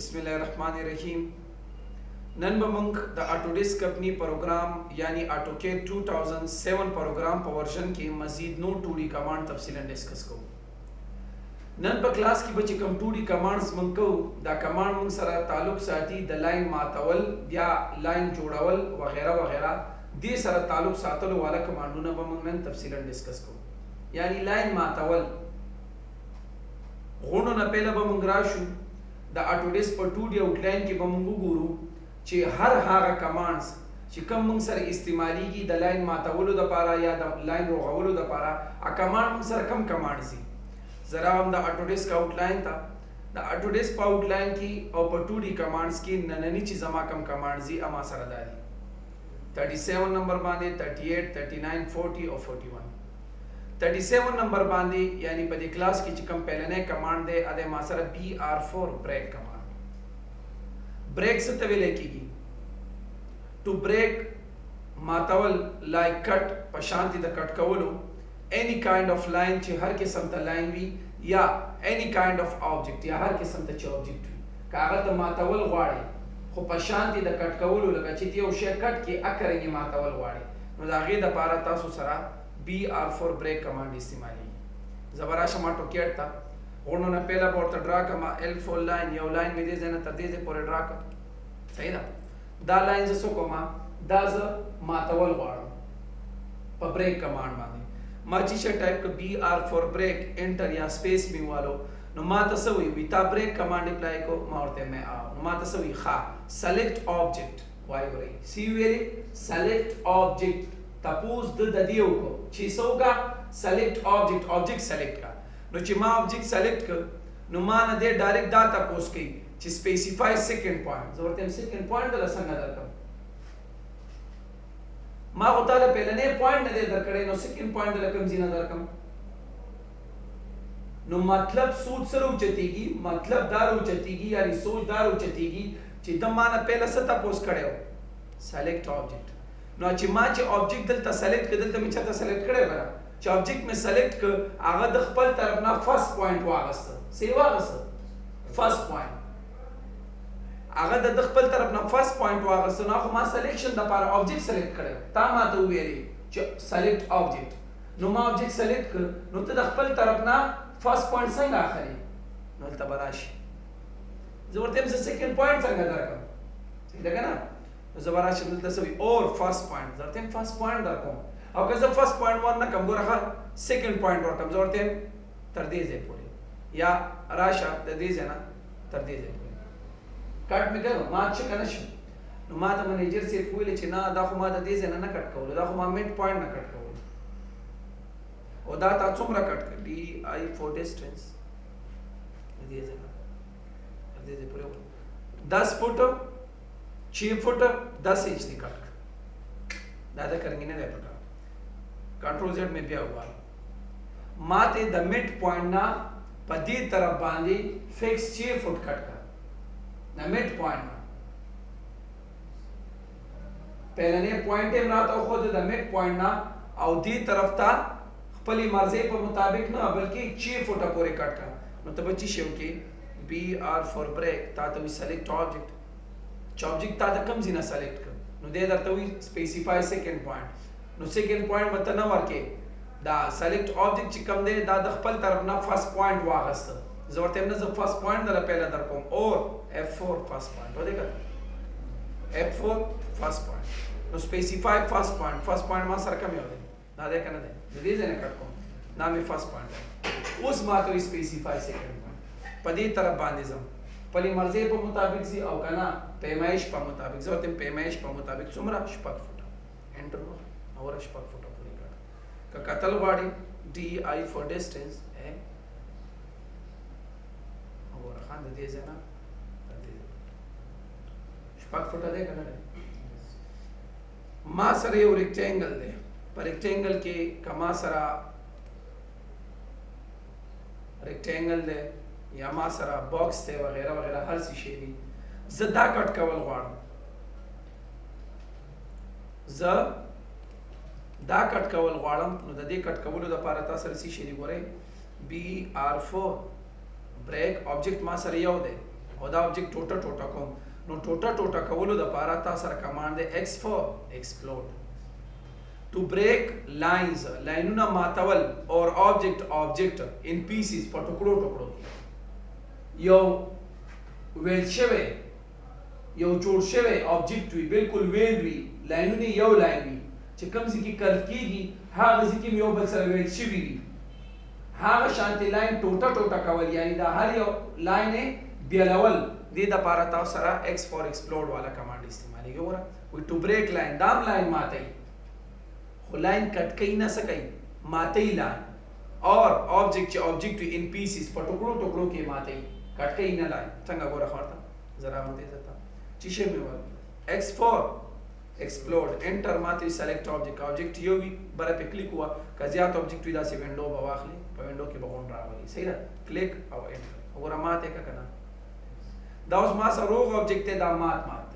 बिस्मिल्लाहिर्रहमानिर्रहीम। नन बमंग the Autodesk company programme यानी ऑटोकैड 2007 प्रोग्राम पर वर्जन के मजीद नो 2D कमांड तफसीलन डिस्कस को। नन पर क्लास की बच्चे कम 2D कमांड्स मंग को द कमांड मंग सरा ताल्लुक साथी द लाइन मातवल या लाइन जोड़ावल वगैरह वगैरह दे सरा ताल्लुक सातल वाला कमांडों बमंग नन तफसीलन डिस्कस को। यानी लाइन मातवल غونو نه پهله به موږ راشو د آټوډیسک په 2D آوټلاین کې به موږ وګورو چې هر هغه کمانډز چې کوم موږ سره استعمالیږي د لاین ماتولو دپاره یا د لاین روغولو دپاره ا کمانډ موږ سره کم کمانډز دي. زه راغلم د آټوډیسک آوټلاین ته. د آټوډیسک په آوټلاین کې او په 2D کمانډز کې نننی چې زما کم کمانډز دي اما سره دا دي 37 نمبر باندې 38 39 40 او 41. 37 نمبر باندې یعنی په دې کلاس کې چې کوم پهلنې کمانډ دی ا د ما سره BR4 بریک کمانډ. بریک څه ته ویل کېږي؟ ټو بریک ماتول لایک کټ په شانتي د کټ کولو any kind of line چې هر قسم ته لاین وي یا any kind of object یا هر قسم ته چې object وي کاغذ ته ماتول غواړي خو په شانتي د کټ کولو لکه چې یو شی کټ کې اکرنګي ماتول غواړي نو دا غي د پاره تاسو سره BR4 ब्रेक कमांड इस्तेमाली. जबरा शमा टोकेट था उन्होंने पहला बोर्ड ड्रा कमा L4 लाइन या लाइन में दे देना तदे से पूरे ड्रा का सही ना दा लाइन से सो कोमा दा ज मातवल वाड़ो पर ब्रेक कमांड माने माचीशा टाइप का BR4 ब्रेक एंटर या स्पेस में वालो नो माता सवी विता ब्रेक कमांड अप्लाई को मारते में आ नो माता सवी खा सेलेक्ट ऑब्जेक्ट वाई हो रही सी वेरी सेलेक्ट ऑब्जेक्ट तपोज د دیو کو چې څوګه سلیکټ ऑब्जेक्ट سلیکټ کا نو چې ما ऑब्जेक्ट سلیکټ ک نو ما نه دې ډایرکټ دا تپوس کی چې سپیسیفای سیکنډ پوینټ ضرورت هم سیکنډ پوینټ د څنګه درکم ما غو تعالی پهلنې پوینټ نه دې درکړې نو سیکنډ پوینټ د لکم زینه درکم نو مطلب سوچ سره اوچتیږي مطلب دار اوچتیږي یعنی سوچ دار اوچتیږي چې د ما نه پهله څه تپوس کړو سلیکټ ऑब्जेक्ट نو چې ما چې آبجیکټ دلته سلیکټ کړ دلته مې چاته سلیکټ کړی بره چې آبجیکټ مې سلیکټ کړ هغه د خپل طرف نه فرست پوینټ واغسته سی واغسته فرست پوینټ هغه د خپل طرف نه فرست پوینټ واغسته نو خو ما سلیکشن د لپاره آبجیکټ سلیکټ کړی تا ما ته ویلي چې سلیکټ آبجیکټ نو ما آبجیکټ سلیکټ کړ نو ته د خپل طرف نه فرست پوینټ څنګه اخلي نو دلته براشي زه ورته هم سیکنډ پوینټ څنګه درکم صحیح ده که نه زبرا شمل تسوي اور فرست پوینټ درته فرست پوینټ درکوم او که زه فرست پوینټ ور نه کوم ګوره سیکنډ پوینټ ورکوم زه ورته تر دې ځای پورې یا راشه د دې ځای نه تر دې ځای پورې کټ مې کړو ما چې کنه شو نو ما ته منیجر سیټ ویل چې نه دا خو ما د دې ځای نه کټ کول دا خو ما میډ پوینټ نه کټ کول او دا تا څومره کټ کړ DI for distance دې ځای نه دې ځای پورې 10 فوټ 6 فٹ 10 इंच دی کٹ دا کرنګ نه دی پکا کنټرول زد میں بیا ہوا ماته د میډ پوینټ نا په دې طرف باندې فکس 6 فٹ کټ کا د میډ پوینټ پهلنې پوینټ یې راته خو د میډ پوینټ نا او دې طرف ته خپل مرزي په مطابق نه بلکې 6 فټه پورې کټ کا نو ته بچی شو کې BR4 بریک تا ته وی سلیکټ آبجیکټ چې آبجیکټ تا د کم زینه سلیکټ کړ نو دې درته وی سپیسیفای سیکنډ پوینټ نو سیکنډ پوینټ مته نه ورکې دا سلیکټ آبجیکټ چې کم دی دا د خپل طرف نه فرست پوینټ واغسته زه ورته نه زه فرست پوینټ دله پهله در کوم اور F4 فرست پوینټ و دې کړه F4 فرست پوینټ نو سپیسیفای فرست پوینټ ما سره کم یو دی دا دې کنه دی د دې ځای نه کټ کوم دا مې فرست پوینټ اوس ما ته سپیسیفای سیکنډ پوینټ په دې طرف باندې زم پلی مرزی په مطابق زی او کنا پیمایش په مطابق زه تم پیمایش په مطابق څومره شپږ فوټه انټر اور شپږ فوټه پوری کړه ک قتل واړي DI for distance ہے اور خان د دې ځنا د دې شپږ فوټه ده کنه ما سره یو ریکټینګل ده پر ریکټینګل کې کما سره ریکټینګل ده یا ما سره باکس ته وغیرہ وغیرہ هر څه شی دي زه دا کټ کول غواړم زه دا کټ کول غواړم نو د دې کټ کولو لپاره تاسو سره څه شی دی ګورئ BR4 بریک آبجیکټ ما سره یو دی او دا آبجیکټ ټوټه کوم نو ټوټه کولو دپاره تا سره کمانډ دی x for explode to break lines لاینونه ماتول or object in pieces په ټوکړو یو ویل شوی یو جوړ شوی آبجیکټ وي بالکل ویل وي لاینونه یو لاین وي چې کوم ځای کې کرف کېږي هغه ځای کې یو بل سره ویل شوي وي هغه شانتي لاین ټوټه کول یعنی دا هر یو لاین بیلول دې دپاره تاسو سره x for explode والا کمانډ استعمالېږي وګوره وي ټو بریک لاین دا هم لاین ماتوي خو لاین کټ کوي نه څه کوي ماتوي لاین اور آبجیکټ چې آبجیکټ وي ان پیسز په ټوکړو کې ماتوي کټ کوي نه لاین څنګه ګوره خورته ذرا هم دې زتا چې شی مې ور x for explode انټر ماته سلیکټ آبجیکټ یو وي بره په کلیک هوا که زیات آبجیکټ وي داسې وینډو به واخلي په وینډو کې به غون راولي صحیح ده کلیک او انټر وګوره ماته که کنه دا اوس ما سره روغ آبجیکټ دی دا مات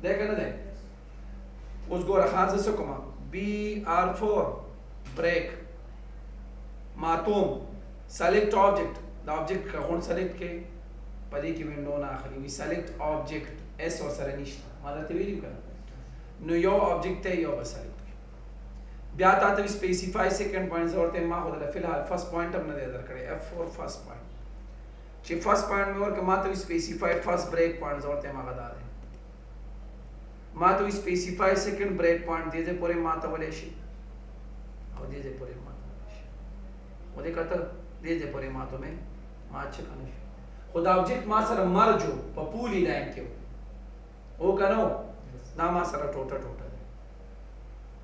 دی که نه دی اوس ګوره ښه زه څه کوم BR4 بریک ماتوم سلیکټ آبجیکټ دا آبجیکټ که غون سلیکټ کې په دې کې وینډو نه اخلي وي سلیکټ آبجیکټ اس ورسره نشته ما درته ویلي که نو یو آبجیکټ دی یو به سلیکټ بیا تاته سپیسیفای سیکنډ پوینټ ضرورت ما خو دله فلحال فرست پوینټ هم نه دی درکړی F4 فرست پوینټ چې فرست پوینټ مې ورکړه ما ته سپیسیفای فرست بریک پوینټ ضرورت ما غدا دی ما ته سپیسیفای سیکنډ بریک پوینټ دې ځای پورې ما ته ولی شي او دې ځای پورې ما ته ولی شي و دې کتل دې ځای پورې ما ته مې ما چې کنه شي خو دا آبجیکټ ما سره مرجو په پولی لاین کې او کنو دا ما سره ټوټه دی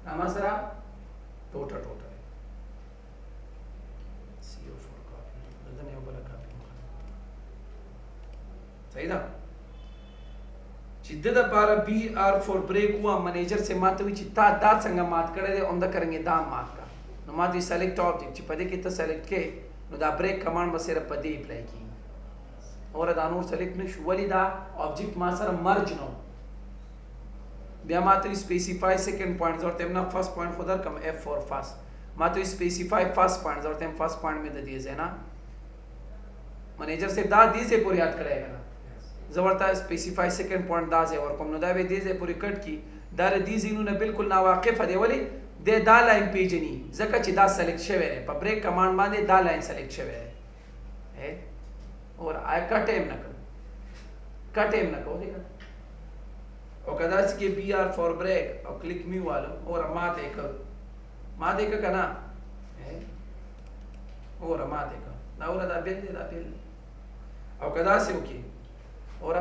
دا ما سره ټوټه دی CO4 کاپي دلته یو بل کاپي صحیح ده چې د لپاره BR4 بریک هوا منیجر سے ماته وی چې تا دا څنګه مات کړی دی عمده کرنګې دا مات کا نو ما دې سلیکټ آبجیکټ چې په دې کې ته سلیکټ کې نو دا بریک کمانډ به صرف په دې اپلای کېږي اور دا نور سلیکټ نشو ولې دا آبجیکټ ما سره مرج نو بیا ما ته سپیسیفای سیکنډ پوینټ ضرورت هم نه فرست پوینټ خو درکم F4 فرست ما ته سپیسیفای فرست پوینټ ضرورت هم فرست پوینټ مې د دې ځای نه منیجر صاحب دا دې ځای پورې یاد کړی که نه زه ورته سپیسیفای سیکنډ پوینټ دا ځای ورکوم نو دا به دې ځای پورې کټ کړي دا د دې ځایونو ناواقفه دی ولې دی دا لاین پیژني ځکه چې دا سلیکټ شوی دی په بریک کمانډ باندې دا لاین سلیکټ شوی دی اور کټ هم نه کوو او که داسې کې BR4 بریک او کلیک می والو اور ماته که که نه اور ماته که دا اور دا بیل دی او که داسې وکړي اور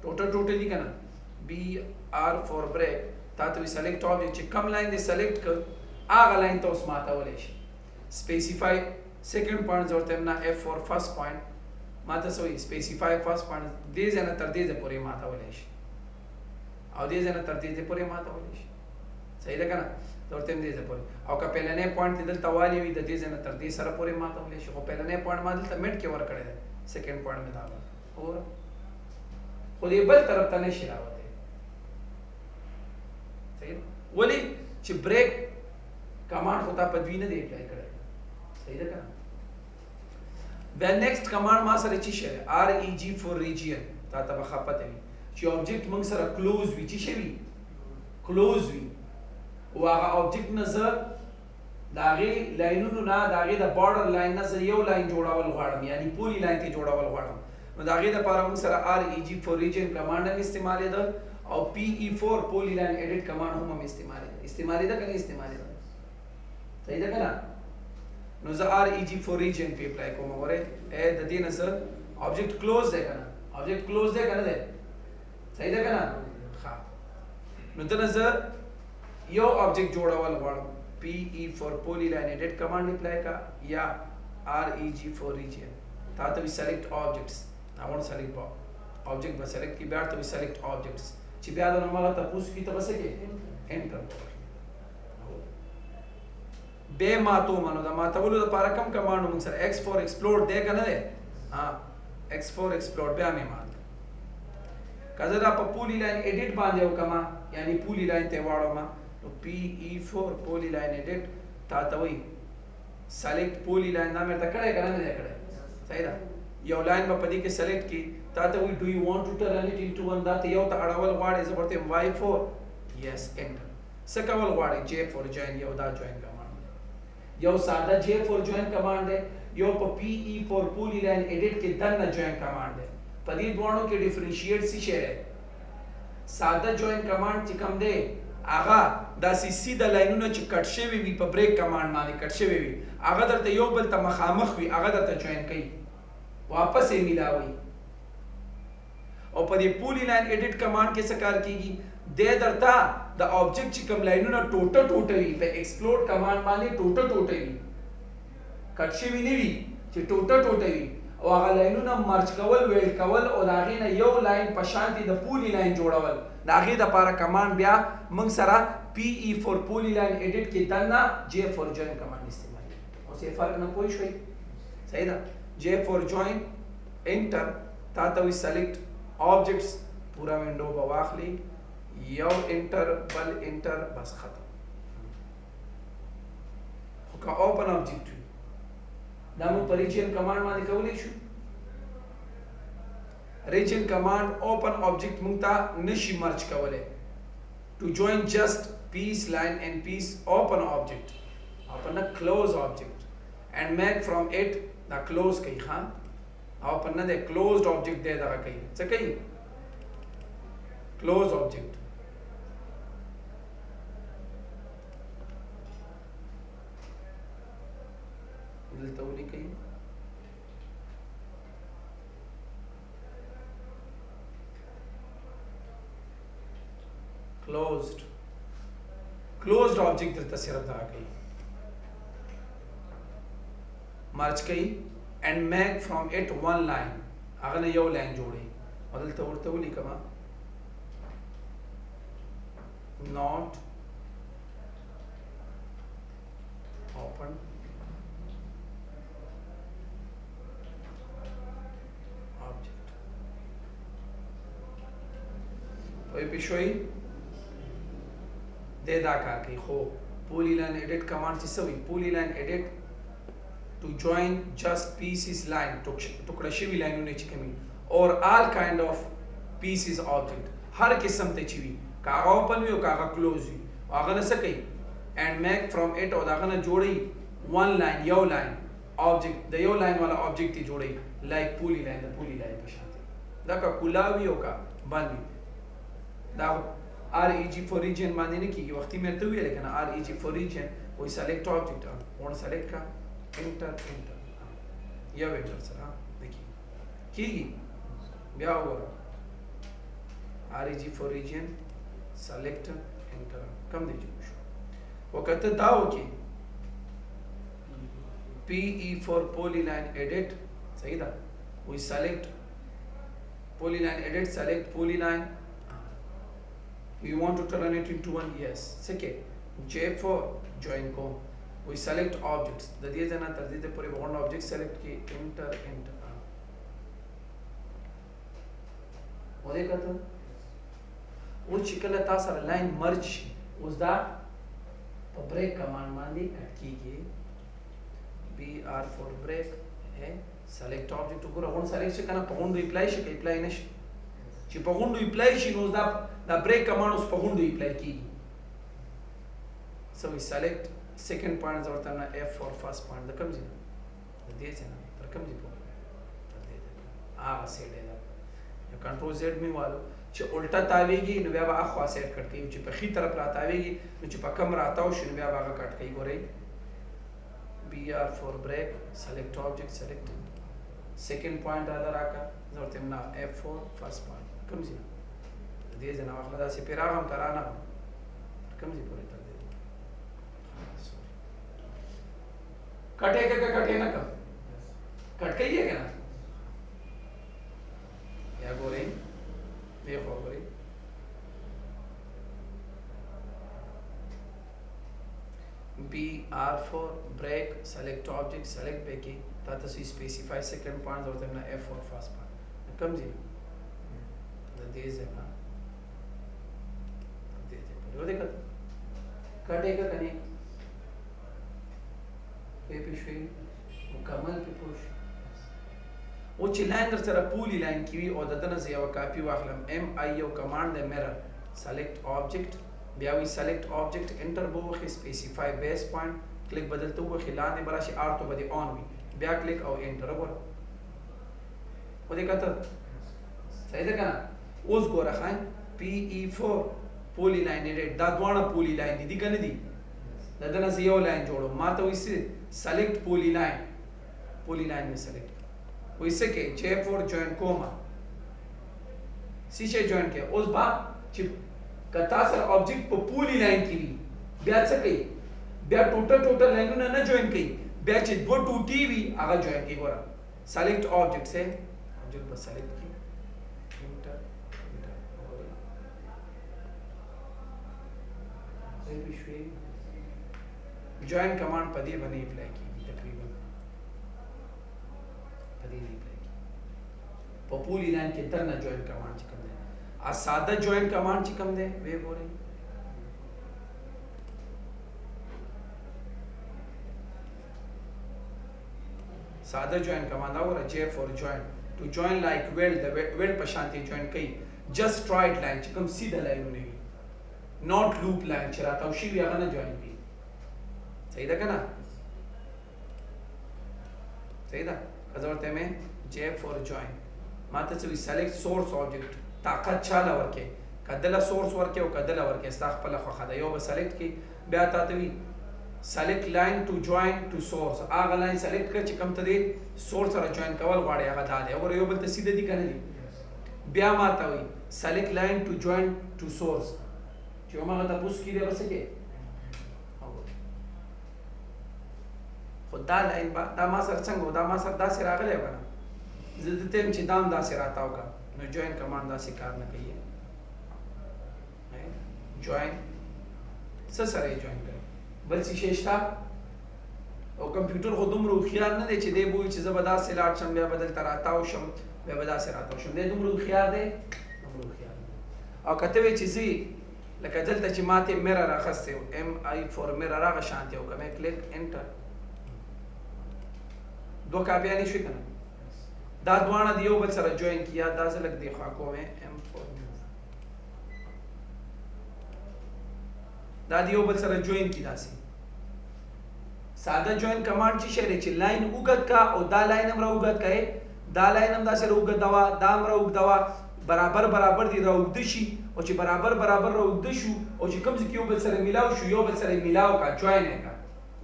ټوټه دي که نه BR4 بریک تا ته وي سلیکټ آبجیکټ چې کم لاین دی سلیکټ کړ هغه لاین ته اوس ماتولی شي سپیسیفای سیکنډ پوینټ ضرورت هم نه F4 فرست پوینټ ما ته څه وایي سپیسیفای فرست پوینټ دې ځای نه تر دې ځای پورې ماتولی شي او دې ځای نه تر دې ځای پورې ماتولی شي صحیح ده که نه ضرورت هم دې ځای پورې او که پهلنی پوینټ دې دلته والی وي د دې ځای نه تر دې سره پورې ماتولی شي خو پهلنی پوینټ ما دلته مډ کې ورکړی دی سیکنډ پوینټ مې دا اور خو دې بل طرف ته نشي راوتی صحیح ولې چې بریک کمانډ خو تا په دوی نه دی اپلای کړی صحیح ده که نه بیا نیکسټ کمانډ ما سره چې شی دی REG for region تا ته به ښه پته وي چې آبجیکټ موږ سره کلوز وي چې شی وي کلوز وي او هغه آبجیکټ نه زه د هغې لاینونو نه د هغې د بارډر لاین نه زه یو لاین جوړول غواړم یعنی پولي لاین ته جوړول غواړم نو د هغې دپاره موږ سره REG for region کمانډ هم استعمالېده او PE4 پولي لاین ایډیټ کمانډ هم استعمالېده که نه استعمالېده صحیح ده که نه نو زه REG for region پې اپلای کوم ګورئ د دې نه زه آبجیکټ کلوز دی که نه آبجیکټ کلوز دی که نه دی صحیح ده که نه ښه نو دنه زه یو آبجیکټ جوړول غواړم PE4 پولي لاین ایډیټ کمانډ اپلای کا یا REG for region تا ته وي سلیکټ آبجیکټس I want to select object به select کی بیا ته وي select objects چې بیا د نوماله تاسو کی ته وسه کې انټر به ماتو منو دا ماتولو لپاره کوم کمانډ موږ سره x for explode دی کنه دی ها x for explode بیا مې مات کله دا په پولی لاین ایډیټ باندې وکما یعنی پولی لاین ته واړم نو PE4 پولی لاین ایډیټ تا ته وي select پولی لاین دا مې ته کړه کنه نه کړه صحیح ده یو لاین په دې کې سلیکټ کی تا ته وی ډو یو وانټ ټو ټرن اټ انټو ون دا ته یو ته اړول غواړې زه ورته وایم وای فور یس انټر څه کول غواړې جے فور جوین یو دا جوین کمانډ یو ساده جے فور جوین کمانډ دی یو په پی ای فور پولی لاین ایډیټ کې دنه جوین کمانډ دی په دې دوانو کې ډیفرنشیټ څه شی دی ساده جوین کمانډ چې کوم دی هغه داسې سیده لاینونه چې کټ شوي وي په بریک کمانډ باندې کټ شوي وي هغه درته یو بل ته مخامخ وي هغه درته جوین کوي واپس یې میلاوي او په دې پولی لاین ایډیټ کمانډ کې څه کار کیږي د درته د آبجیکټ چې کوم لاینونه ټوټه ټوټه وي په ایکسپلور کمانډ باندې ټوټه ټوټه وي کټ شوي نه وي چې ټوټه ټوټه وي او هغه لاینونه مرج کول ویل کول او د هغې نه یو لاین په شانتي د پولی لاین جوړول د هغې دپاره کمانډ بیا موږ سره پی ای فور پولی لاین ایډیټ کې دننه جے فور جوین کمانډ استعمالوي اوس یې فرق نه پوه شوئ صحیح ده جے فور جوین انټر تا ته وي سلیکټ آبجیکټس پورا ونډو به واخلي یو انټر بل انټر بس ختم خو که اوپن آبجیکټ وي دا موږ په ریجن کمانډ باندې کولی شو ریجن کمانډ اوپن آبجیکټ موږ ته نشي مرج کولی ټو جوین جسٹ پیس لاین اینڈ پیس اوپن آبجیکٹ اوپن نه کلوز آبجیکٹ اینڈ میک فرام اٹ دا کلوز کوي ښه اوپن نه دی کلوزډ آبجیکټ دی دغه کوي څه کوي کلوز آبجیکٹ دلته ولیکئ closed object درته صرف دغه کوي مرج کوي and make from it one line هغه نه یو لاین جوړي او دلته ورته ولیکم not open object وای په شوي د دا کار کوي خو پولی لاین ایډیټ کمانډ چې سوي پولی لاین ایډیټ to join just pieces line ټوکړه شوي لاینونه چې کومي or all kind of pieces object هر قسم ته چې وي کاغه اوپن وي او کاغه کلوز وي هغه نه څه کوي and make from it او داغه نه جوړي one line یو لاین object د یو لاین والا object ته جوړي like پولی لاین د پولی لاین په شان دا کا کولاوي او کا باندې دا REG for region باندې نه کیږي وختي مې ته ویل کنه REG for region وای select object اون select کا انټر یو انټر سره دکی کیږي بیا وګورئ REG for region select enter کم دی جوړ شو وکړه دا وکي PE for polyline edit صحیح ده we select polyline edit select polyline we want to turn it into one yes second J4 join ko we select objects د دې ځنه تر دې پورې وګورئ object select کې enter ولې کته او چې کله تاسو سره لاین مرج اوس دا په بریک کمانډ باندې کټ کیږي BR for break ہے select object وګوره اون select څه کنه په غونډو اپلای شي کې اپلای نشي چې په غونډو اپلای شي نو دا بریک کمانډ اوس په غونډو اپلای کیږي so we select second point ورته نه F for first point د کوم ځای د دې ځای تر کوم ځای پورې تر دې سیټ دی یو کنټرول زد می والو چې الټا تاویږي نو بیا به اخوا سیټ کټ کوي چې په خي طرف را تاویږي نو چې په کم راتاو شي نو بیا به هغه کټ کوي ګورئ BR for break select object select second point راکا ورته نه F for first point کوم ځای د دې ځای نه واخله دا سي پیراغم کرانه کوم ځای پورې تر دې कटे के कटे ना कब कट गई है क्या ना क्या बोल रही देखो बोल रही BR4 break select object select backy ताता सी specify second point होता है ना F4 first point come ji the days है ना वो देखा कटेगा कने पे पिछे मुकम्मल पे पुश او چې لاین در سره پولی لاین کې وي او د دنه زه یو کاپي واخلم ام آی یو کمانډ د میرر سلیکټ آبجیکټ بیا وی سلیکټ آبجیکټ انټر به وخی سپیسیفای بیس پوینټ کلیک بدلته وخی لاندې براشي آر تو بده آن وي بیا کلیک او انټر وګوره خو دې کته صحیح ده کنه اوس ګوره خاين پی ای 4 پولی لاین ایډیټ دا دوانه پولی لاین دي کنه دي دا دنه زه یو لاین جوړو ما ته وایي سلیکټ پولی لاین می سلیکټ ویسے کہ J4 جوائن کوما سی شے جوائن کیا اوس با چې کتا سره آبجیکټ په پولی لاین کې وي بیا څه کوي بیا ټوټل لاینونه نه جوائن کوي بیا چې دوه ټوټي وي هغه جوائن کوي ګوره سلیکټ آبجیکټ سے آبجیکټ په سلیکټ کی انټر جوائن کمانډ په دې باندې اپلای کیږي تقریبا په پولی لاین کې تر نه جوائن کمانډ چې کوم دی ا ساده جوائن کمانډ چې کوم دی وی ګورئ ساده جوائن کمانډ اوره J4 جوائن ټو جوائن لایک ویل د ویل په شانتي جوائن کوي جست رائټ لاین چې کوم سیده لاینونه وي ناٹ لوپ لاین چې راته شي هغه نه جوائن کوي صحیح ده کنه صحیح ده ازورته مې J4 جوائن ماته چې سلیکټ سورس آبجیکټ طاقت چاله ورکه کدله سورس ورکه او کدله ورکه استخ په لخوا خدای یو به سلیکټ کی بیا تاسو وی سلیکټ لاین ټو جوائن ټو سورس هغه لاین سلیکټ کړئ چې کوم ته دی سورس سره جوائن کول غواړي هغه دا دی او یو بل ته سیده دي کنه دي بیا ماته وی سلیکټ لاین ټو جوائن ټو سورس چې هغه تاسو کې دی بس کې خدا لاین با دا ما سره څنګه دا ما سره داسې راغلی و کنه زه د تم چې دام داسې راتاو کا نو جوائن کمانډ داسې کار نه کوي جوائن څه سره جوائن کوي بل څه شېشتا او کمپیوټر خو دومره خيار نه دی چې دی بوي چې زه به داسې لاړ شم بیا بدل تر راتاو شم بیا به داسې راتاو شم دی دومره خيار دی دومره خيار او کته وی چې زی لکه دلته چې ماته میرر راخسته ام آی 4 میرر راغ شانتي او کومه کلیک انټر دو کاپیانی شوي کنه دا دوانه دیو بل سره جوائن کیا دا سے لگ دی خاکو میں M4 دا دیو بل سره جوائن کی داسی ساده جوائن کمانډ چې شری چې لاین وګت کا او دا لاین هم را وګت کای دا لاین هم دا سره وګت دوا دا هم را وګت دوا برابر دی را وګد شي او چې برابر را وګد شو او چې کوم ځکه یو بل سره میلاو شو یو بل سره میلاو کا جوائن کا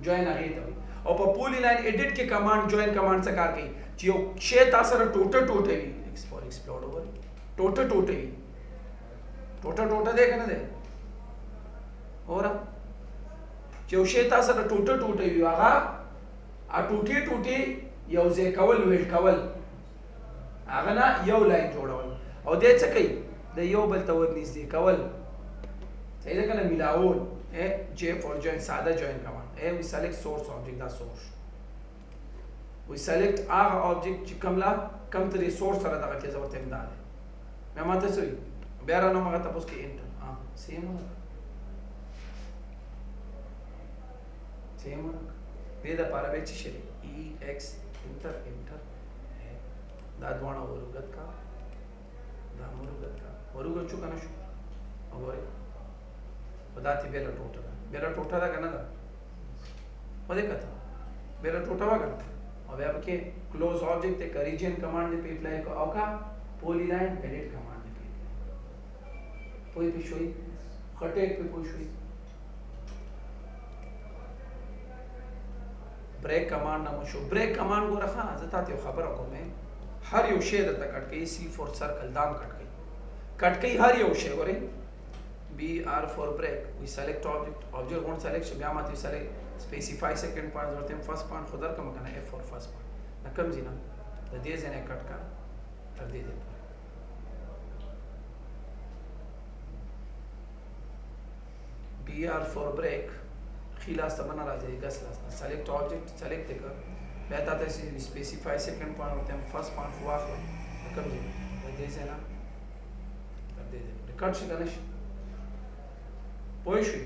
جوائن هغه ته او په پولی لاین ایډیټ کې کمانډ جوائن کمانډ څه کار کوي چې یو شی تاسو سره ټوټه وي ایکسپلور اوور ټوټه وي ټوټه ده کنه ده اور چې یو شی تاسو سره ټوټه وي هغه ا ټوټي یو ځای کول ویل کول هغه نه یو لاین جوړول او دې څه کوي د یو بل ته ورنږدې کول صحیح ده کنه ملاول J4 join ساده join command we select source object دا source we select هغه object چې کم ترې source سره دغه کې ضرورت امداد مې ماته سوي بیا را نو مغه تاسو کې انټر سیم دې دا پاره به چې شي ex انټر دا دوانه ورغت کا ورغت شو کنه شو وګورئ پداتی بیلا ټوټه ده کنه دا و دې کته بیلا ټوټه وګڼه او بیا پکې کلوز آبجیکټ ته ریجن کمانډ دې په اپلای کو او کا پولی لاین ایډیټ کمانډ دې پوي په شوي خټه په پوي شوي بریک کمانډ نمو شو بریک کمانډ ګورخه زه تاسو خبره کوم هر یو شی درته کټ کوي C4 سرکل دام کټ کوي هر یو شی ګورئ BR for break we select object won't select بیا ماته select specify second part ورته first part خدای کوم کنه F for first part دا کوم زینا د دې ځنه کټ کا تر دې دې BR for break خلاص ته بنا راځي ګس لاس select object select کړه بیا تاسو specify second part ورته first part واخلئ کوم زینا د دې ځنه تر دې دې کټ شي کنه پوه شئ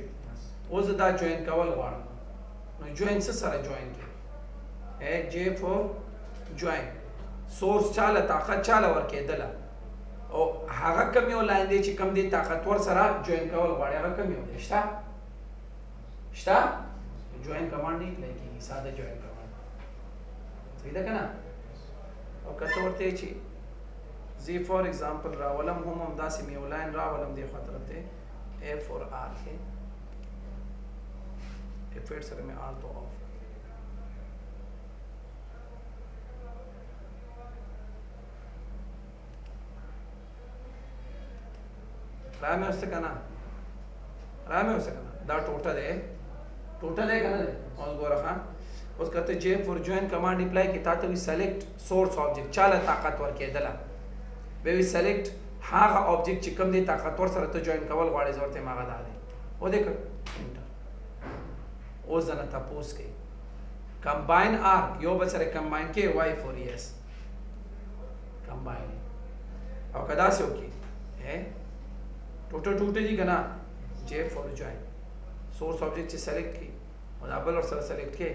اوس دا جوائن کول غواړم نو جوائن څه سره جوائن کړئ J4 جوائن سورس چاله طاقت چاله ورکېدله او هغه کم یو لاین دی چې کم دی طاقتور سره جوین کول غواړي هغه کم یو دی شته جوین کمانډ نه اپلای کېږي ساده جوین کمانډ صحیح ده که نه او که ته ورته چې زی فار ایگزامپل راولم هم داسې مې یو لاین راولم دې خوا طرف ته A for R کې افیټ سره مې R ته آف رامې اوسه که نه دا ټوټه دی که نه دی اوس ګوره ښه اوس که ته جے فور جوین کمانډ اپلای کې تا ته وي سلیکټ سورس آبجیکټ چاله طاقت ورکېدله بیا وي سلیکټ هغه آبجیکټ چې کوم دی طاقتور سره ته جوین کول غواړې زه ورته یم هغه دا دی ودې انټر اوس ځنه تپوس کوي کمباین آر یو بل سره کمباین کې وائی فور ایس کمباین او که داسې وکړي ټوټه دي که نه جے فور جوین سورس آبجیکټ چې سلیکټ کړي او دا بل ورسره سلیکټ کړي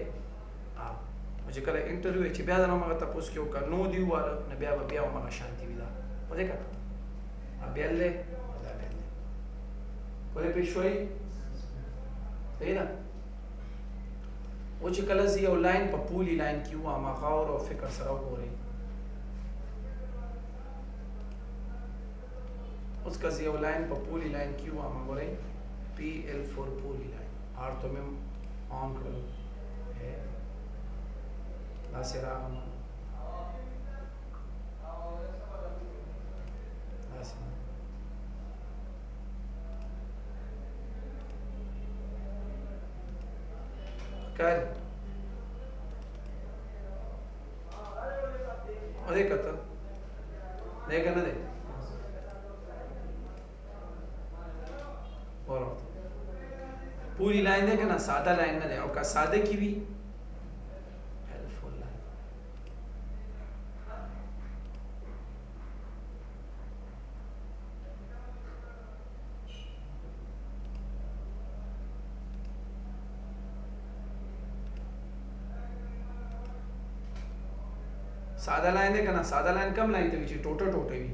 چې کله انټرویو چې بیا د همغه تپوس کې وکړه نو دي وواله نو بیا به بیا همغه شانتي وي دا ودې که بیل دی دا بیل دی ولې پېښ شوی صحیح ده و چې کله زه یو لاین په پولي لاین کې وم غور او فکر سره وګورئ اوس که زه یو لاین په پولي لاین کې وم ګورئ PL فور پولي لاین آر ته مې آن کړلو داسې راغلم داسې ښکاري ودې کته دی که نه دی پوری لاین دی که نه ساده لاین نه دی او که ساده کې وي هیلپفul لاین ساده لاین دی که نه ساده لاین کم لاین ته وي چې ټوټه وي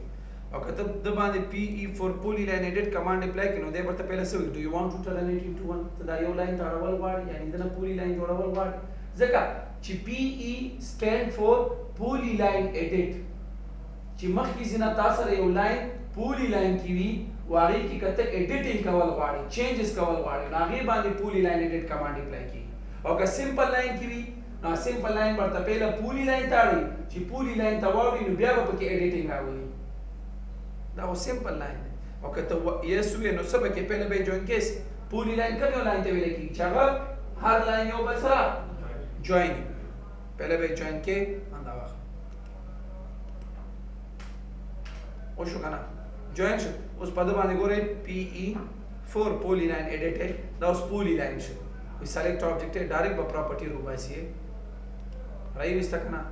او که ته د باندې PE فور پولی لاین ایډیټ کمانډ اپلای کړي نو دی به ته پهله څه وي ډو یو وانټ ټو ټرن اټ انټو ون ته دا یو لاین ته اړول غواړي یعنې دنه پولی لاین جوړول غواړي ځکه چې PE سټینډ فور پولی لاین ایډیټ چې مخکې ځینه تا سره یو لاین پولی لاین کې وي و هغې کې که ته ایډیټینګ کول غواړې چینجز کول غواړې نو هغې باندې پولی لاین ایډیټ کمانډ اپلای کېږي او که سمپل لاین کې وي نو سمپل لاین ورته پهله پولی لاین ته اړوي چې پولی لاین ته واوړي نو بیا به پکې ایډیټینګ راولي دا خو سمپل لاین دی او که ته یس وې نو څه به کې پهله به یې جوین کېس پولی لاین کوم یو لاین ته ویلی کېږي چې هغه هر لاین یو بل سره جوین وي پهله به یې جوین کې همدا واخله وشو که نه جوین شو اوس په ده باندې ګورئ PE فور پولی لاین ایډیټ دا اوس پولی لاین شو وي سلیکټ آبجیکټ ډایرکټ به پراپرټي روباسي راویسته که نه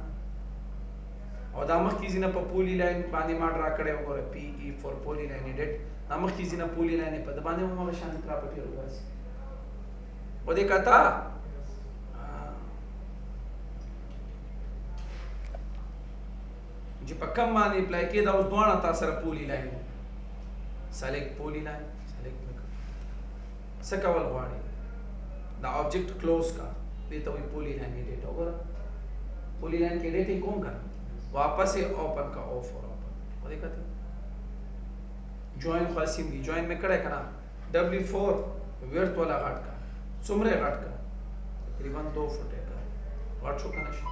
او دا مخکې ځینه په پولی لاین باندې ما ډرا کړی وګوره PE فور پولی لاین ایډیټ دا مخکې ځینه پولی لاین په ده باندې هم هغه شانتې پراپرټي روباسي ودې کته چې په کم باندې اپلای کېده اوس دواړه تا سره پولی لاین سلیکټ پولی لاین سلیکټ مې کړ څه کول غواړې دا آبجیکټ کلوز کا دې ته وایي پولی لاین ایډیټ وګوره پولی لاین کې ایډیټینګ کوم کړه واپس یې اوپن کا او فور اوپن ودې کته جوین خاصیم دی جوین مې کړی که نه W4 ورت والا غټ کا څومره غټ کا تقریبا 2 فټه کا غټ شو که نه شو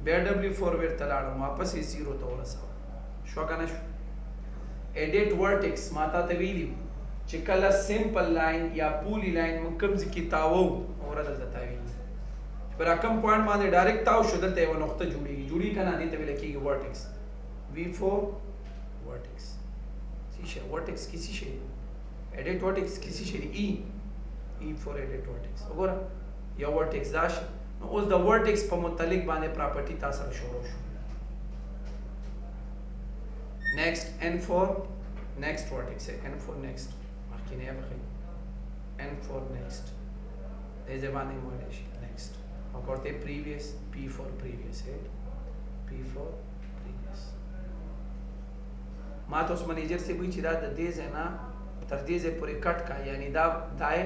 بیا W4 ورته لاړم واپس یې 0 ته ورسوه شو که نه شو ایډیټ ورټکس ما تا ته ویلي چې کله سمپل لاین یا پولی لاین موږ کوم ځای کې تاوو اوره دلته تاویږي پر کم پوینټ باندې ډایرکټ تاو شو دلته یوه نقطه جوړیږي که نه دې ته ویل کېږي ورټکس V4 ورټکس څه شی ورټکس کې څه شی ایډیټ ورټکس کې څه شی E4 ایډیټ ورټکس وګوره یو ورټکس دا شي نو اوس د ورټکس په متعلق باندې پراپرټي تا سره شروع شو نیکسټ N4 نیکسټ ورټکس N4 نیکسټ مخکې نه بخښئ N4 نیکسټ دې ځای باندې مولی شي نیکسټ او کرتے previous P4 previous है P for previous. ما ته اوس منیجر سی وایي چې دا د دې ځای نه تر دې ځای پورې کټ کا، یعنی دا دای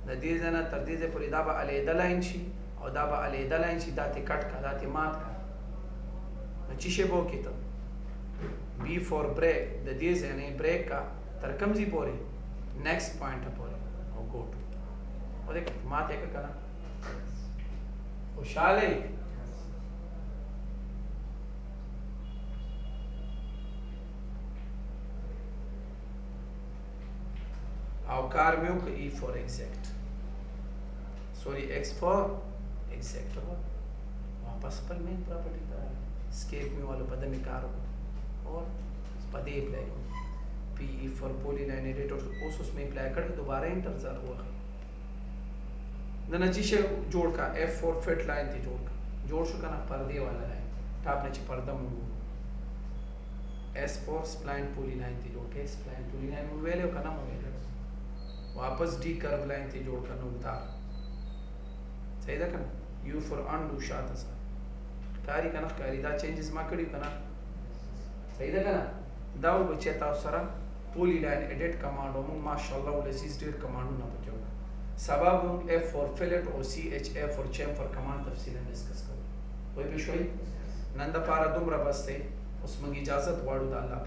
د دې ځای نه تر دې ځای پورې دا به علیحده لاین شي او دا به علیحده لاین شي، دا ته کټ کا، دا ته مات کا. نو چې شی به وکړي ته B for break د دې ځای نه بریک کا تر کوم ځای پورې نیکسټ پوینټ پورې او ګو ټو او دې مات یې کړه. خوشاله او کار مې وکړ E for exact سوري X for exact واپس خپل مین پراپرټي ته اسکیپ مې والو په دمه کار وکړ और په دې اپلای کړ PE for polyline editor اوس مې اپلای کړ دوباره انټر ځار وغه د نتیجه جوړ کا F for fit line ته جوړ شو کنه پردې والا لاین ټاپ نه چې پرده مونږ S for spline polyline ته جوړ کې spline polyline مونږ ویلو کنه مونږ ویلو واپس D curve line ته جوړ کنه اتار صحیح ده کنه U for undo شاته سره کاری کنه کاری دا چینجز ما کړی کنه صحیح ده کنه دا و بچی تاسو سره پولی لاین ایډیټ کمانډ مو ماشاءالله ولسی ډیر کمانډونه پکې سبب F for fillet او CHA for chamfer کمانډ تفصیلا ډیسکس کوو. وای په شوي نن د پاره دومره بس ته اوس موږ اجازه غواړو د الله